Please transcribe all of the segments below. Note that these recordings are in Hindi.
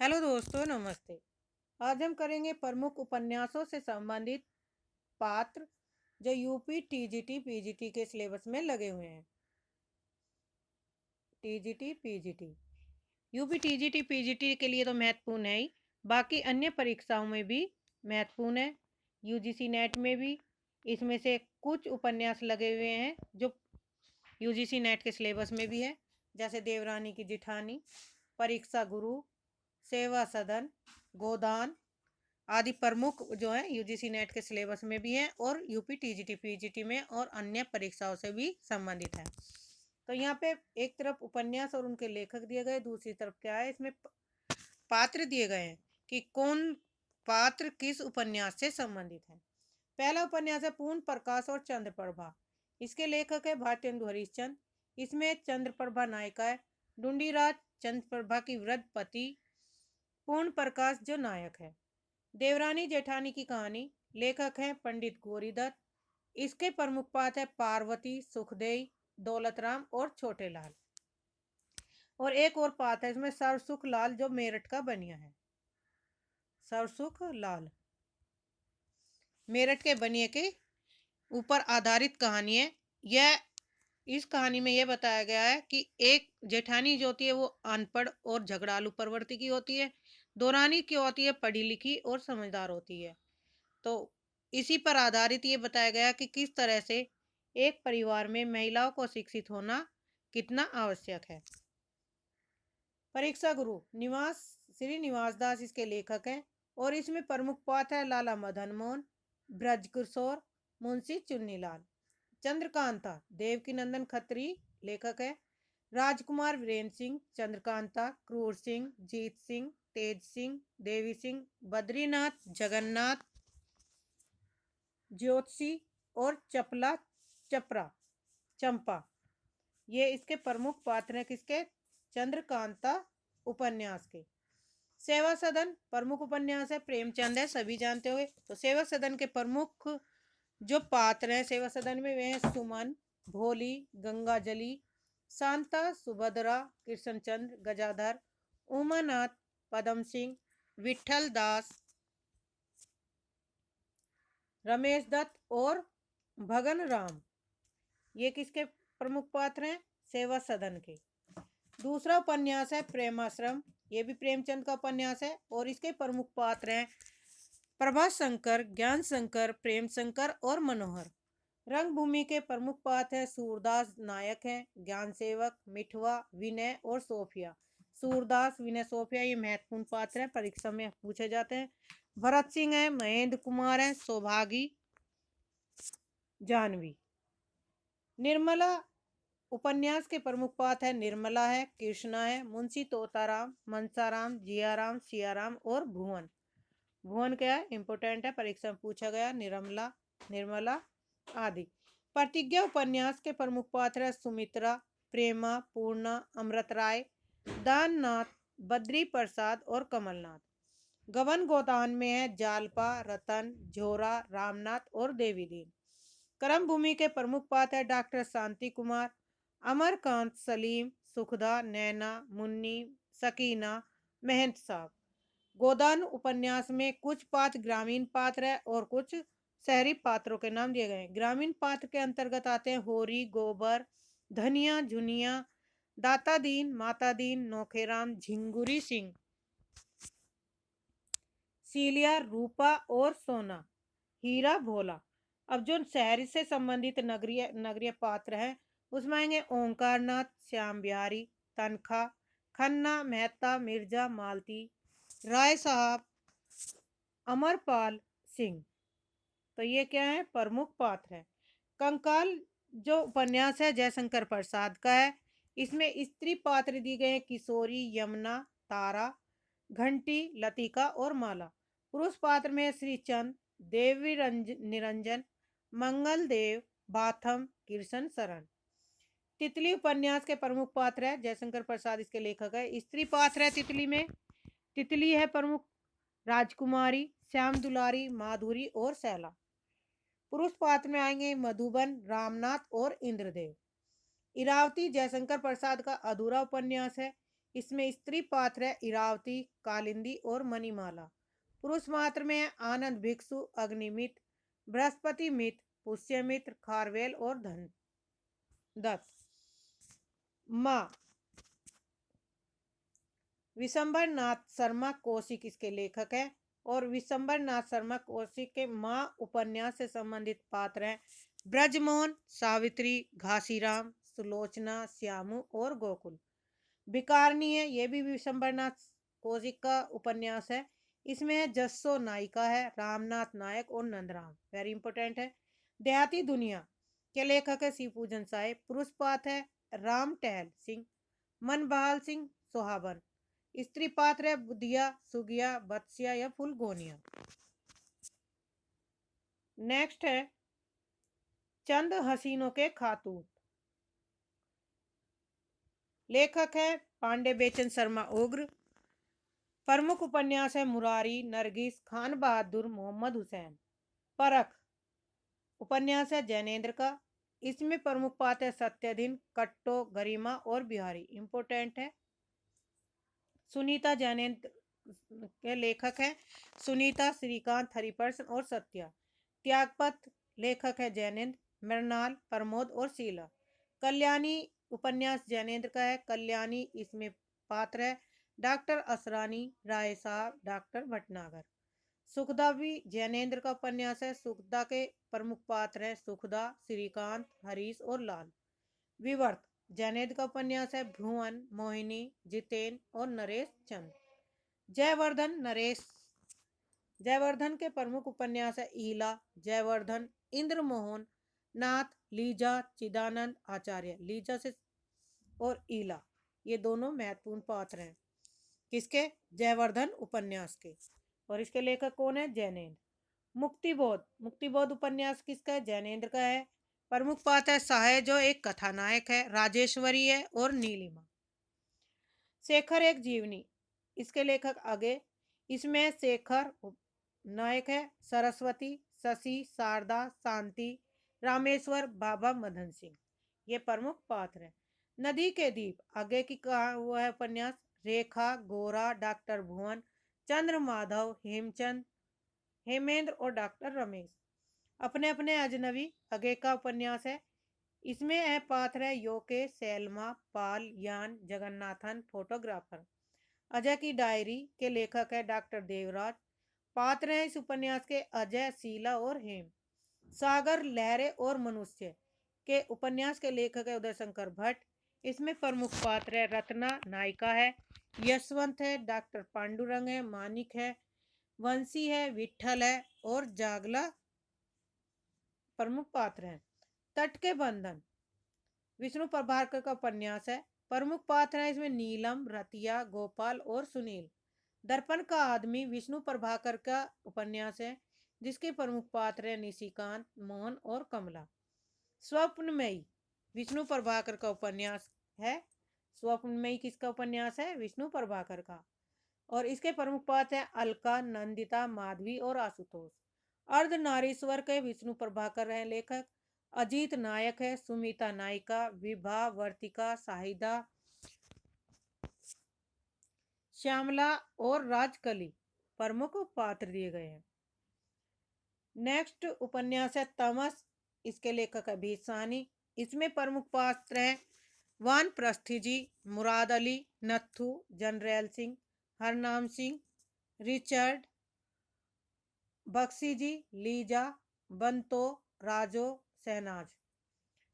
हेलो दोस्तों, नमस्ते। आज हम करेंगे प्रमुख उपन्यासों से संबंधित पात्र जो यूपी टीजीटी पीजीटी के सिलेबस में लगे हुए हैं। TGT PGT UP TGT PGT के लिए तो महत्वपूर्ण है ही, बाकी अन्य परीक्षाओं में भी महत्वपूर्ण है। यूजीसी नेट में भी इसमें से कुछ उपन्यास लगे हुए हैं जो यूजीसी नेट के सिलेबस में भी है, जैसे देवरानी की जिठानी, परीक्षा गुरु, सेवा सदन, गोदान आदि प्रमुख जो है यूजीसी नेट के सिलेबस में भी है और यूपी टीजीटी पीजीटी में और अन्य परीक्षाओं से भी संबंधित है। तो यहाँ पे एक तरफ उपन्यास और उनके लेखक दिए गए, दूसरी तरफ क्या है, इसमें पात्र दिए गए हैं कि कौन पात्र किस उपन्यास से संबंधित है। पहला उपन्यास है पूर्ण प्रकाश और चंद्रप्रभा। इसके लेखक है भारतेंदु हरिश्चंद्र। इसमें चंद्रप्रभा नायिका है, डुंडीराज चंद्रप्रभा की वृद्ध पति, पूर्ण प्रकाश जो नायक है। देवरानी जेठानी की कहानी, लेखक हैं पंडित गौरीदत्त। इसके प्रमुख पात्र है पार्वती, सुखदेई, दौलतराम और छोटे लाल। और एक और पात्र है इसमें सरसुख लाल जो मेरठ का बनिया है। सरसुख लाल मेरठ के बनिए के ऊपर आधारित कहानी है। यह इस कहानी में यह बताया गया है कि एक जेठानी जो होती है वो अनपढ़ और झगड़ालू प्रवृत्ति की होती है, दौरानी की होती है पढ़ी लिखी और समझदार होती है। तो इसी पर आधारित ये बताया गया कि किस तरह से एक परिवार में महिलाओं को शिक्षित होना कितना आवश्यक है। परीक्षा गुरु निवास श्री निवास दास इसके लेखक हैं और इसमें प्रमुख पात्र है लाला मदन मोहन, ब्रज किशोर, मुंशी चुन्नीलाल। चंद्रकांता देवकी नंदन खत्री लेखक है। राजकुमार वीरेंद्र सिंह, चंद्रकांता, क्रूर सिंह, जीत सिंह, तेज सिंह, देवी सिंह, बद्रीनाथ, जगन्नाथ, ज्योतिषी और चपला चपरा चंपा, ये इसके प्रमुख पात्र हैं किसके, चंद्रकांता उपन्यास के। सेवा सदन प्रमुख उपन्यास है, प्रेमचंद है सभी जानते हुए। तो सेवा सदन के प्रमुख जो पात्र हैं सेवा सदन में वे हैं सुमन, भोली, गंगाजली, शांता, सुभद्रा, कृष्णचंद्र, गजाधर, उमानाथ, पदम सिंह, विठल दास, रमेश दत्त और भगन राम। ये किसके प्रमुख पात्र हैं, सेवा सदन के। दूसरा उपन्यास है प्रेमाश्रम, ये भी प्रेमचंद का उपन्यास है और इसके प्रमुख पात्र हैं प्रभा शंकर, ज्ञान शंकर, प्रेम शंकर और मनोहर। रंगभूमि के प्रमुख पात्र हैं सूरदास नायक हैं, ज्ञान सेवक, मिठवा, विनय और सोफिया। सूरदास, विनय, सोफिया ये महत्वपूर्ण पात्र हैं, परीक्षा में पूछे जाते हैं। भरत सिंह है, महेंद्र कुमार है, सौभागी, जानवी। निर्मला उपन्यास के प्रमुख पात्र है निर्मला है, कृष्णा है, मुंशी तोताराम, मनसाराम, जियाराम, सियाराम और भुवन। भुवन क्या है, इंपोर्टेंट है, परीक्षा में पूछा गया। निर्मला, निर्मला आदि। प्रतिज्ञा उपन्यास के प्रमुख पात्र है सुमित्रा, प्रेमा, पूर्णा, अमृत राय, दाननाथ, बद्री प्रसाद और कमलनाथ। गबन गोदान में है जालपा, रतन, झोरा, रामनाथ और देवीदीन। कर्म भूमि के प्रमुख पात्र है डॉक्टर शांति कुमार, अमरकांत, सलीम, सुखदा, नैना, मुन्नी, सकीना, महंत साहब। गोदान उपन्यास में कुछ पात्र ग्रामीण पात्र है और कुछ शहरी पात्रों के नाम दिए गए हैं। ग्रामीण पात्र के अंतर्गत आते हैं होरी, गोबर, धनिया, झुनिया, दाता दीन, माता दीन, नौखेराम, झिंगुरी सिंह, सीलिया, रूपा और सोना, हीरा, भोला। अब जो शहर से संबंधित नगरीय नगरीय पात्र हैं उसमें आएंगे ओंकारनाथ, श्याम बिहारी, तनखा, खन्ना, मेहता, मिर्जा, मालती, राय साहब, अमरपाल सिंह। तो ये क्या है, प्रमुख पात्र है। कंकाल जो उपन्यास है जयशंकर प्रसाद का है। इसमें स्त्री पात्र दी गए हैं किशोरी, यमुना, तारा, घंटी, लतिका और माला। पुरुष पात्र में श्रीचंद, देवी निरंजन, मंगल देव, बाथम, कृष्ण शरण। तितली उपन्यास के प्रमुख पात्र है जयशंकर प्रसाद इसके लेखक है। स्त्री पात्र है तितली में, तितली है प्रमुख राजकुमारी, श्याम दुलारी, माधुरी और शैला। पुरुष पात्र में आएंगे मधुबन, रामनाथ और इंद्रदेव। इरावती जयशंकर प्रसाद का अधूरा उपन्यास है। इसमें स्त्री पात्र है इरावती, कालिंदी और मणिमाला। पुरुष पात्र में है आनंद भिक्षु, अग्निमित्र, बृहस्पति मित्र, पुष्यमित्र, खारवेल और धन दत्त। माँ विशंबर नाथ शर्मा कौशिक इसके लेखक है। और विशंबर नाथ शर्मा कौशिक के माँ उपन्यास से संबंधित पात्र हैं ब्रजमोहन, सावित्री, घासीराम, सुलोचना, श्यामू और गोकुल। भिकारनी है, ये भी विशंबर नाथ कौशिक का उपन्यास है। इसमें है जस्सो नायिका है, रामनाथ नायक और नंदराम, वेरी इंपॉर्टेंट है। देहाती दुनिया के लेखक है शिवपूजन साहेब। पुरुष पात्र है राम टहल सिंह, मनबहाल सिंह सोहाबन। स्त्री पात्र है बुधिया, सुगिया, बत्सिया या फुलगोनिया। नेक्स्ट है चंद हसीनों के खातूत। लेखक है पांडे बेचन शर्मा उग्र। प्रमुख उपन्यास है मुरारी, नरगिस, खान बहादुर, मोहम्मद हुसैन। परख उपन्यास है जैनेन्द्र का। इसमें प्रमुख पात्र है सत्यधीन, कट्टो, गरिमा और बिहारी, इंपोर्टेंट है। सुनीता जैनेन्द्र के लेखक हैं सुनीता, श्रीकांत, हरिप्रसन्न और सत्या। त्यागपत्र लेखक है जैनेन्द्र, मृणाल, प्रमोद और शीला। कल्याणी उपन्यास जैनेन्द्र का है। कल्याणी इसमें पात्र है डॉक्टर असरानी, राय साहब, डॉक्टर भटनागर। सुखदा भी जैनेन्द्र का उपन्यास है। सुखदा के प्रमुख पात्र हैं सुखदा, श्रीकांत, हरीश और लाल। विवर्त जैनेन्द्र का उपन्यास है। भुवन, मोहिनी, जितेन और नरेश चंद। जयवर्धन के प्रमुख उपन्यास है ईला, जयवर्धन, इंद्रमोहन नाथ, लीजा, चिदानंद आचार्य। लीजा से और ईला ये दोनों महत्वपूर्ण पात्र हैं किसके, जयवर्धन उपन्यास के। और इसके लेखक कौन है, जैनेन्द्र। मुक्तिबोध उपन्यास किसका है, जैनेन्द्र का है। प्रमुख पात्र है सहाय जो एक कथानायक है, राजेश्वरी है और नीलिमा। शेखर एक जीवनी इसके लेखक आगे। इसमें शेखर नायक है, सरस्वती, शशि, शारदा, शांति, रामेश्वर, बाबा मदन सिंह ये प्रमुख पात्र है। नदी के दीप आगे की कहा हुआ है उपन्यास। रेखा, गोरा, डॉक्टर भुवन, चंद्र माधव, हेमचंद, हेमेंद्र और डॉक्टर रमेश। अपने अपने अजनबी आगे का उपन्यास है। इसमें है पात्र है योकेश, सैलमा, पाल, यान, जगन्नाथन, फोटोग्राफर। अजय की डायरी के लेखक है डॉक्टर देवराज। पात्र हैं इस उपन्यास के अजय, शीला और हेम। सागर, लहरें और मनुष्य के उपन्यास के लेखक है उदय शंकर भट्ट। इसमें प्रमुख पात्र है रत्ना नायिका है, यशवंत है, डॉक्टर पांडुरंग है, मानिक है, वंशी है, विठल है और जागला प्रमुख पात्र हैं। तट के बंधन विष्णु प्रभाकर का उपन्यास है। प्रमुख पात्र है इसमें नीलम, रतिया, गोपाल और सुनील। दर्पण का आदमी विष्णु प्रभाकर का उपन्यास है जिसके प्रमुख पात्र है निशिकांत, मोहन और कमला। स्वप्नमयी विष्णु प्रभाकर का उपन्यास है। स्वप्नमयी किसका उपन्यास है, विष्णु प्रभाकर का। और इसके प्रमुख पात्र हैं अलका, नंदिता, माधवी और आशुतोष। अर्धनारीश्वर के विष्णु प्रभाकर हैं लेखक। अजीत नायक है, सुमिता नायिका, विभा, वर्तिका, शाहिदा, श्यामला और राजकली प्रमुख पात्र दिए गए हैं। नेक्स्ट उपन्यास है तमस इसके लेखक है भीसानी। इसमें प्रमुख पात्र हैं वानप्रस्थी जी, मुराद अली, नत्थू, जनरैल सिंह, हरनाम सिंह, रिचर्ड, बख्शी जी, लीजा, बंतो, राजो, शहनाज।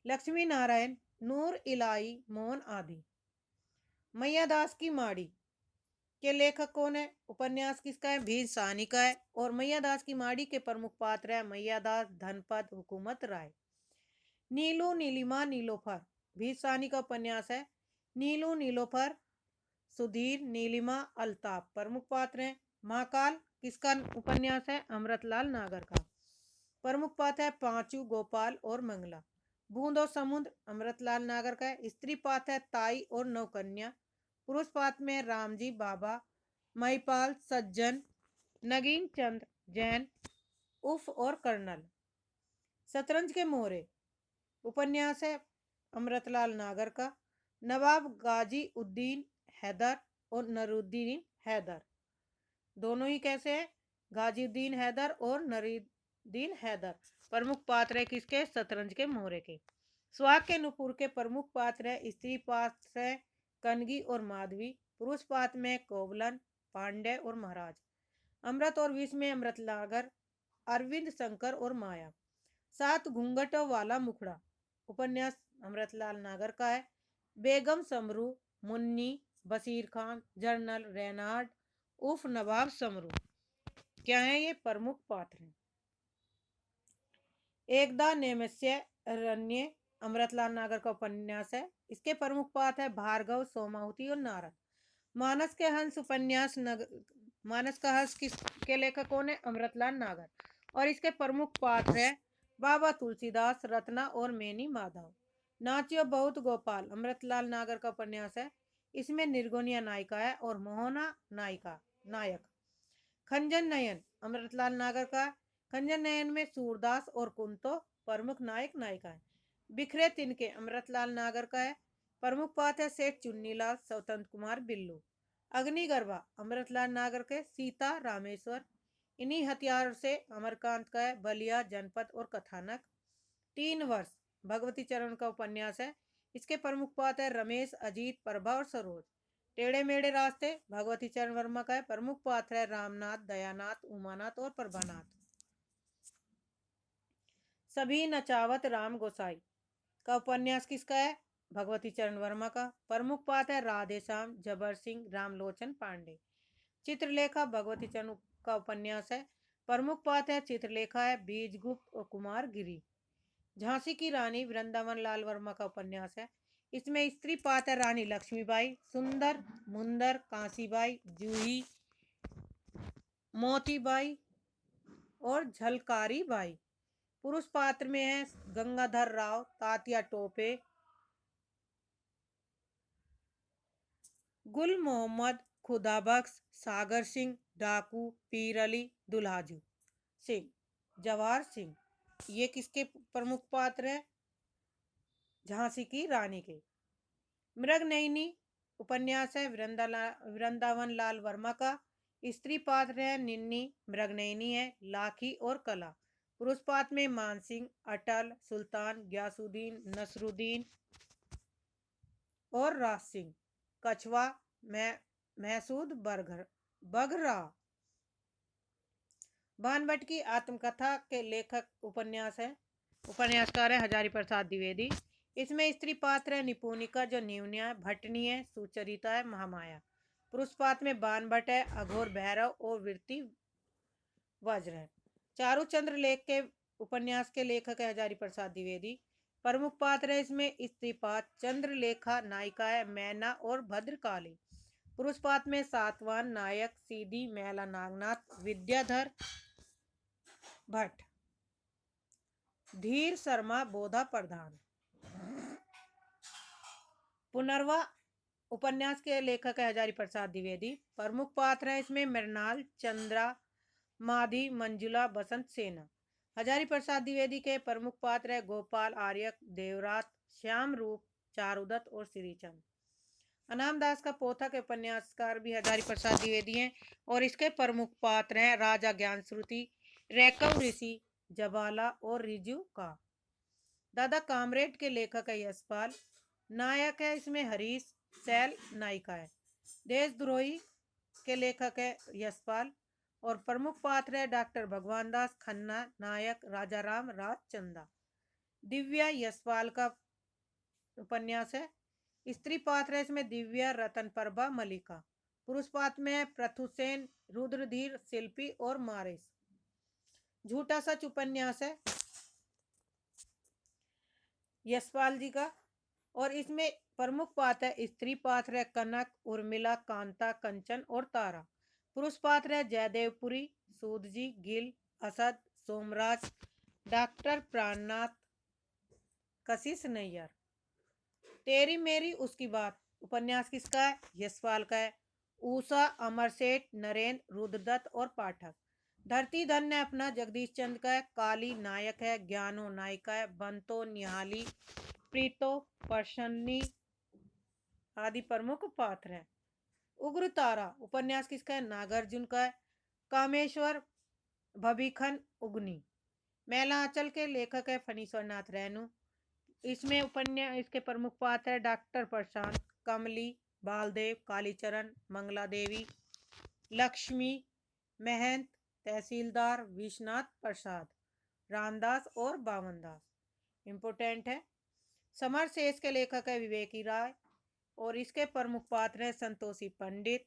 लक्ष्मी नारायण, नूर इलाई, मोहन आदि। मैयादास की माड़ी के लेखक कौन है, उपन्यास किसका है, भीर साहनी का है। और मैयादास की माड़ी के प्रमुख पात्र है मैयादास, धनपत, हुकूमत राय। नीलू, नीलिमा, नीलोफर भीर साहनी का उपन्यास है। नीलू, नीलोफर, सुधीर, नीलिमा, अल्ताफ प्रमुख पात्र हैं। महाकाल किसका उपन्यास है, अमृतलाल नागर का। प्रमुख पात्र है पांचू, गोपाल और मंगला। बूंद और समुद्र अमृतलाल नागर का है। स्त्री पात्र है ताई और नौकन्या। पुरुष पात्र में रामजी, बाबा, महिपाल, सज्जन, नगीन चंद जैन, उफ और कर्नल। शतरंज के मोहरे उपन्यास है अमृतलाल नागर का। नवाब गाजी उद्दीन हैदर और नूरुद्दीन हैदर, दोनों ही कैसे है, गाजीउद्दीन हैदर और नूरुद्दीन हैदर प्रमुख पात्र है किसके, शतरंज के मोहरे के। सुहाग के नुपुर के प्रमुख पात्र है, स्त्री पात्र है कनगी और माधवी, पुरुष पात्र में कोवलन, पांडे और महाराज। अमृत और विष में अमृतलागर, अरविंद शंकर और माया। सात घूंघटों वाला मुखड़ा उपन्यास अमृतलाल नागर का है। बेगम समरू, मुन्नी, बशीर खान, जनरल रेनाल्ड उफ नवाब समरू क्या है, ये प्रमुख पात्र हैं। एकदा नेमस्य रण्य अमृतलाल नागर का उपन्यास है। इसके प्रमुख पात्र है भार्गव, सोमावती और नारद। मानस के हंस उपन्यास मानस का हंस किसके लेखक कौन है, अमृतलाल नागर, और इसके प्रमुख पात्र है बाबा तुलसीदास, रत्ना और मैनी माधव। नाचियो बहुत गोपाल अमृतलाल नागर का उपन्यास है। इसमें निर्गुणिया नायिका है और मोहना नायक। खंजन नयन अमृतलाल नागर का, खंजन नयन में सूरदास और कुंतो प्रमुख नायक नायिका है। बिखरे तिनके अमृतलाल नागर का है। प्रमुख पात्र है सेठ चुन्नीलाल, स्वतंत्र कुमार बिल्लू। अग्निगर्भा अमृतलाल नागर के, सीता रामेश्वर। इन्हीं हथियार से अमरकांत का है, बलिया जनपद और कथानक। 3 वर्ष भगवती चरण का उपन्यास है। इसके प्रमुख पात्र है रमेश, अजीत, प्रभा और सरोज। टेढ़े मेढ़े रास्ते भगवती चरण वर्मा का है। प्रमुख पात्र है रामनाथ, दयानाथ, उमानाथ और प्रभानाथ। सभी नचावत राम गोसाई का उपन्यास किसका है, भगवती चरण वर्मा का। प्रमुख पात्र है राधे श्याम, जबर सिंह, रामलोचन पांडे। चित्रलेखा भगवती चरण का उपन्यास है। प्रमुख पात्र है चित्रलेखा है बीजगुप्त और कुमार गिरी। झांसी की रानी वृंदावन लाल वर्मा का उपन्यास है। इसमें स्त्री पात्र है रानी लक्ष्मीबाई, सुंदर, मुंदर, कांसीबाई, जूही, मोतीबाई और झलकारी बाई। पुरुष पात्र में है गंगाधर राव, तात्या टोपे, गुल मोहम्मद, खुदाबख्श, सागर सिंह, डाकू, पीर अली, दुल्हाजू सिंह, जवाहर सिंह। ये किसके प्रमुख पात्र है, झांसी की रानी के। मृगनयनी उपन्यास है वृंदावन लाल वर्मा का। स्त्री पात्र है निन्नी, मृगनयनी है लाखी और कला। पुरुष पात्र में मानसिंह, अटल, सुल्तान, ग्यासुद्दीन, नसरुद्दीन और राज सिंह। कछवा महसूद बघरा। बानभट्ट की आत्मकथा के लेखक उपन्यासकार है हजारी प्रसाद द्विवेदी। इसमें स्त्री पात्र है निपुणिका जो निवनिया है, भटनी है, सुचरिता है, महामाया। पुरुष पात्र में बानभट्ट है, अघोर भैरव और वृत्ति वज्र है। चारुचंद्र लेख के उपन्यास के लेखक है हजारी प्रसाद द्विवेदी। प्रमुख पात्र है इसमें स्त्री पात्र चंद्रलेखा, नायिका है मैना और भद्रकाली। पुरुष पात्र में सातवान, नायक सीधी, मैला नागनाथ, विद्याधर भट्ट, धीर शर्मा, बोधा प्रधान। पुनर्वा उपन्यास के लेखक है हजारी प्रसाद द्विवेदी। प्रमुख पात्र है इसमें मृणाल, चंद्रा, माधी, मंजुला, बसंत सेना। हजारी प्रसाद द्विवेदी के प्रमुख पात्र है गोपाल, आर्यक, देवरात, श्याम रूप, चारुदत्त और श्रीचंद। अनाम दास का पोथा के उपन्यासकार भी हजारी प्रसाद द्विवेदी हैं और इसके प्रमुख पात्र हैं राजा ज्ञान श्रुति, रैकव ऋषि, जबाला और रिजू का। दादा कामरेड के लेखक है यशपाल। नायक है इसमें हरीश, सैल नायिका है। देशद्रोही के लेखक है यशपाल और प्रमुख पात्र है डॉक्टर भगवान दास खन्ना, नायक राजाराम राजचंदा। दिव्या यशपाल का उपन्यास है। स्त्री पात्र है इसमें दिव्या, रतन प्रभा, मलिका। पुरुष पात्र में है पृथुसेन, रुद्रधीर, शिल्पी और मारिस। झूठा सच उपन्यास है यशपाल जी का और इसमें प्रमुख पात्र है स्त्री पात्र है कनक, उर्मिला, कांता, कंचन और तारा। पुरुष पात्र है जयदेवपुरी, सूदजी, गिल, असद, सोमराज, डॉक्टर प्राणनाथ, कशिश नैयर। तेरी मेरी उसकी बात उपन्यास किसका है, यशपाल का है। ऊषा, अमर सेठ, नरेंद्र, रुद्रदत्त और पाठक। धरती धन्य अपना जगदीश चंद्र का है। काली नायक है, ज्ञानो नायिका है, बंतो, निहाली, प्रीतो, प्रसन्नी आदि प्रमुख पात्र हैं। उग्र तारा उपन्यास किसका है? नागार्जुन का है। कामेश्वर भविखन उगनी मैलांचल के लेखक है फणीश्वर नाथ रेणु। इसमें उपन्यास इसके प्रमुख पात्र है डॉक्टर प्रशांत, कमली, बालदेव, कालीचरण, मंगला देवी, लक्ष्मी, महंत, तहसीलदार विश्वनाथ प्रसाद, रामदास और बावनदास। इम्पोर्टेंट है। समर शेष के लेखक है विवेकी राय और इसके प्रमुख पात्र हैं संतोषी पंडित,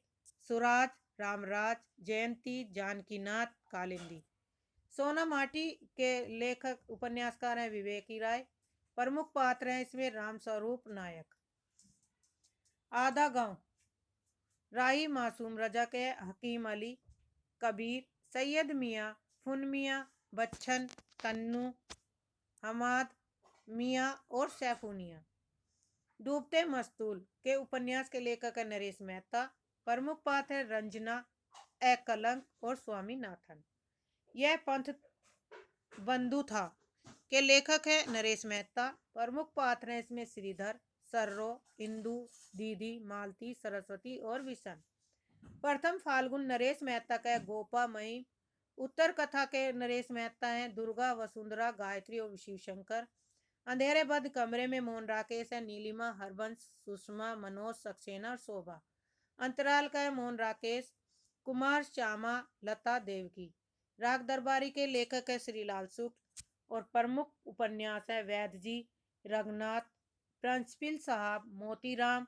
सुराज, रामराज, जयंती, जानकीनाथ, कालिंदी। सोना माटी के लेखक उपन्यासकार हैं विवेकी राय। प्रमुख पात्र हैं इसमें रामस्वरूप नायक। आधा गांव राही मासूम रजा के हकीम अली, कबीर, सैयद मियाँ, फुन मियाँ, बच्चन, तन्नू, हमाद मियाँ और सैफुनिया। डूबते मस्तूल के उपन्यास के लेखक है नरेश मेहता। प्रमुख पात्र है रंजना, ए कलंक और स्वामीनाथन। यह पंथ बंधु था के लेखक है नरेश मेहता। प्रमुख पात्र हैं इसमें श्रीधर, सर्रो, इंदु, दीदी, मालती, सरस्वती और विशन। प्रथम फाल्गुन नरेश मेहता का है गोपा मई। उत्तर कथा के नरेश मेहता हैं दुर्गा, वसुंधरा, गायत्री और शिवशंकर। अंधेरे बद कमरे में मोहन राकेश है नीलिमा, हरबंश, सुषमा, मनोज सक्सेना और शोभा। अंतराल का है मोहन राकेश, कुमार, श्यामा, लता देवकी। राग दरबारी के लेखक है श्रीलाल शुक्ल और प्रमुख उपन्यास है वैद जी, रघुनाथ, प्रिंसिपल साहब, मोतीराम,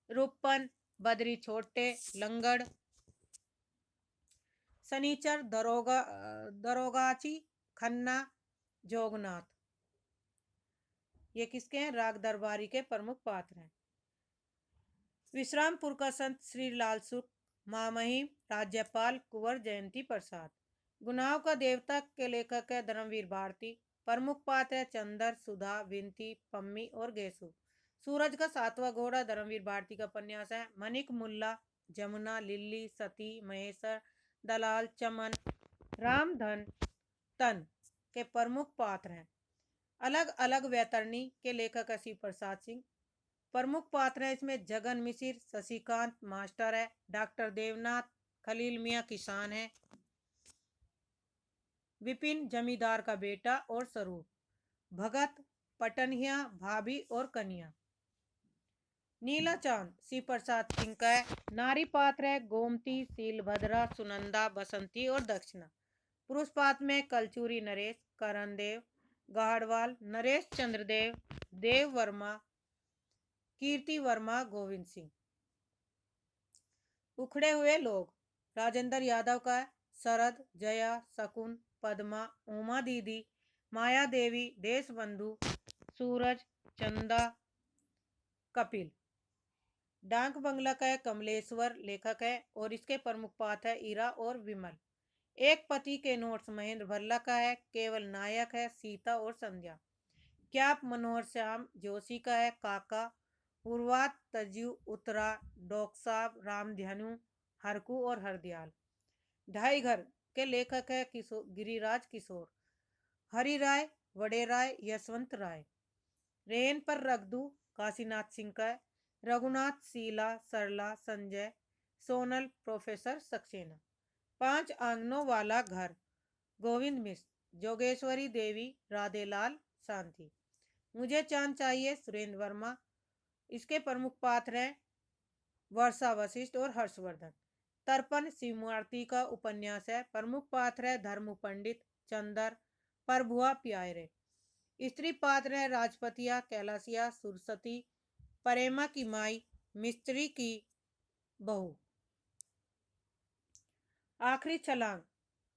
रूपन, बद्री छोटे, लंगड़, सनीचर, दरोगाची, खन्ना, जोगनाथ। ये किसके हैं? राग दरबारी के प्रमुख पात्र हैं। विश्रामपुर का संत श्री लाल सुख, महामहिम, राज्यपाल कुंवर जयंती प्रसाद। गुनाहों का देवता के लेखक है धर्मवीर भारती। प्रमुख पात्र है चंदर, सुधा, विनती, पम्मी और गेसु। सूरज का सातवां घोड़ा धर्मवीर भारती का उपन्यास है। मनिक मुल्ला, जमुना, लिल्ली, सती, महेश्वर, दलाल, चमन, रामधन, तन के प्रमुख पात्र हैं। अलग अलग वैतरणी के लेखक है शिव प्रसाद सिंह। प्रमुख पात्र है इसमें जगन मिसिर, शशिकांत मास्टर है, डॉक्टर देवनाथ, खलील मियाँ किसान है, विपिन जमींदार का बेटा और स्वरूप, भगत, पटनिया, भाभी और कन्या। नीला चांद शिव प्रसाद सिंह का है। नारी पात्र है गोमती, सीलभद्रा, सुनंदा, बसंती और दक्षिणा। पुरुष पात्र में कलचूरी नरेश, करण देव, गाहड़वाल, नरेश चंद्रदेव, देव वर्मा, कीर्ति वर्मा, गोविंद सिंह। उखड़े हुए लोग राजेंद्र यादव का है। शरद, जया, शकुन, पद्मा, उमा दीदी, माया देवी, देशबंधु, सूरज, चंदा, कपिल। डाक बंगला का है कमलेश्वर लेखक है और इसके प्रमुख पात्र है ईरा और विमल। एक पति के नोट्स महेंद्र भल्ला का है। केवल नायक है सीता और संध्या। क्या मनोहर श्याम जोशी का है काका। उर्वात, तजु, उत्तरा, डॉक्साब, रामधनु, हरकू और हरदयाल। ढाई घर के लेखक है गिरिराज किशोर। हरि राय, वडे राय, यशवंत राय। रेन पर रख दू काशीनाथ सिंह का है। रघुनाथ, शीला, सरला, संजय, सोनल, प्रोफेसर सक्सेना। पांच आंगनों वाला घर गोविंद मिश्र। जोगेश्वरी देवी, राधेलाल, शांति। मुझे चांद चाहिए सुरेंद्र वर्मा। इसके प्रमुख पात्र हैं वर्षा वशिष्ठ और हर्षवर्धन। तर्पण शिवमूर्ति का उपन्यास है। प्रमुख पात्र है धर्म पंडित, चंदर, प्रभुआ प्यारे। स्त्री पात्र है राजपतिया, कैलासिया, सुरसती, प्रेमा की माई, मिस्त्री की बहू। आखिरी छलांग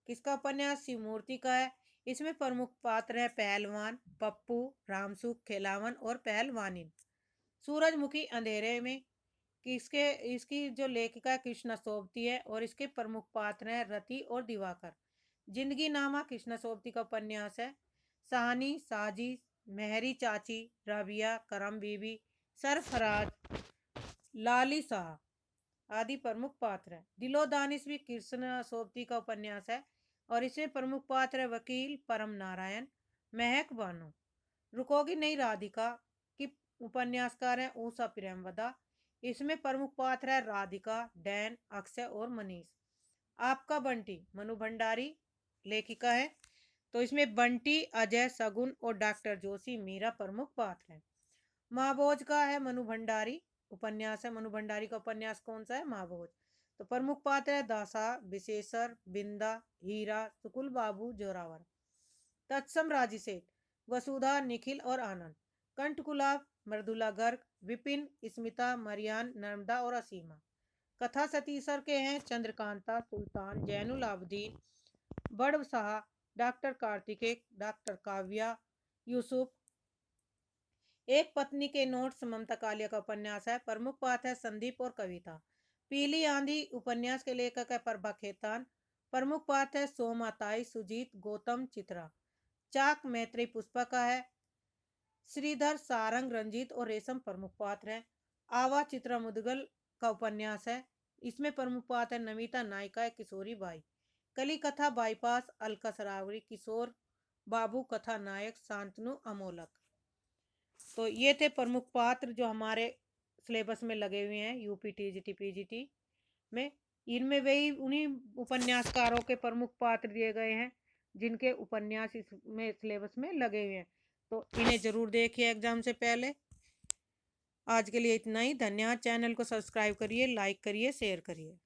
किसका उपन्यास? शिवमूर्ति का है। इसमें प्रमुख पात्र है पहलवान, पप्पू, रामसुख, खेलावन और पहलवानिन। सूरजमुखी अंधेरे में किसके इसकी जो लेखिका कृष्णा सोबती है और इसके प्रमुख पात्र हैं रति और दिवाकर। जिंदगी नामा कृष्णा सोबती का उपन्यास है। सहानी, साजी, मेहरी चाची, रबिया, करम बीबी, सरफराज, लाली शाह आदि प्रमुख पात्र है। दिलो दानिश भी कृष्ण सोबती का उपन्यास है और इसमें प्रमुख पात्र है वकील परम नारायण, महक बानो। रुकोगी नहीं राधिका की उपन्यासकार है ऊषा प्रेमवदा। इसमें प्रमुख पात्र है राधिका, डैन, अक्षय और मनीष। आपका बंटी मनु भंडारी लेखिका है। तो इसमें बंटी, अजय, सगुन और डॉक्टर जोशी मीरा प्रमुख पात्र हैं। महाभोज का है मनु भंडारी, उपन्यास है। मनु भंडारी का उपन्यास कौन सा है? महाभोज। तो प्रमुख पात्र है दासा, विशेषर, बिंदा, हीरा, सुकुल बाबू, जोरावर। तत्सम राजिसेठ, वसुधा, निखिल और आनंद। कंठ गुलाब, मृदुला गर्ग, विपिन, स्मिता, मरियान, नर्मदा और असीमा। कथा सतीसर के हैं चंद्रकांता, सुल्तान, जैनुल आबदीन, बड़ शाह, डॉक्टर कार्तिकेय, डॉक्टर काव्या, यूसुफ। एक पत्नी के नोट्स ममता कालिया का उपन्यास है। प्रमुख पात्र है संदीप और कविता। पीली आंधी उपन्यास के लेखक है प्रभा खेतान। प्रमुख पात्र है सोमाताई, सुजीत, गौतम, चित्रा। चाक मैत्री पुष्पा का है। श्रीधर, सारंग, रंजीत और रेशम प्रमुख पात्र हैं। आवा चित्रा मुदगल का उपन्यास है। इसमें प्रमुख पात्र है नमिता, नायिका है किशोरी बाई। कली कथा बाईपास, अलका सरावरी, किशोर बाबू कथा नायक, शांतनु, अमोलक। तो ये थे प्रमुख पात्र जो हमारे सिलेबस में लगे हुए हैं यूपी टीजीटी पीजीटी में। इनमें वही उन्हीं उपन्यासकारों के प्रमुख पात्र दिए गए हैं जिनके उपन्यास इसमें सिलेबस में लगे हुए हैं। तो इन्हें जरूर देखिए एग्जाम से पहले। आज के लिए इतना ही। धन्यवाद। चैनल को सब्सक्राइब करिए, लाइक करिए, शेयर करिए।